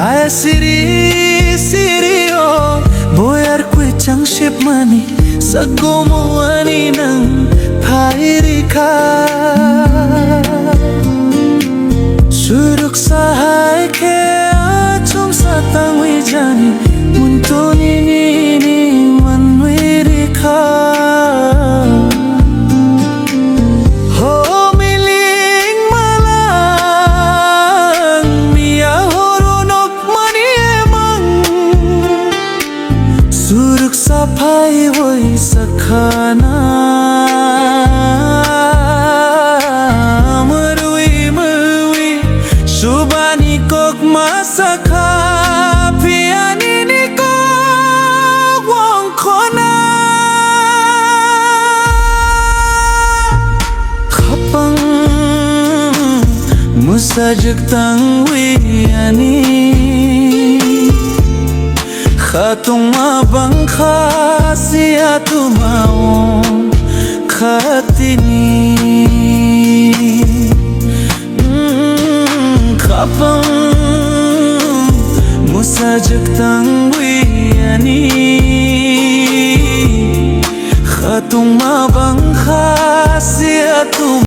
Ay siri-siri o boyar kwe changship mani sagomo ani nang pairika suruk sahai ke achum satang wijani muntoni ni manwirika Suruk sapai woi sakhana Merui Subani kok masakha Piani ni kok wong khona Khapang musajak tang wiani Khatung mabang khasiatu maong khatini Khapang musajak tang wiani Khatung mabang khasiatu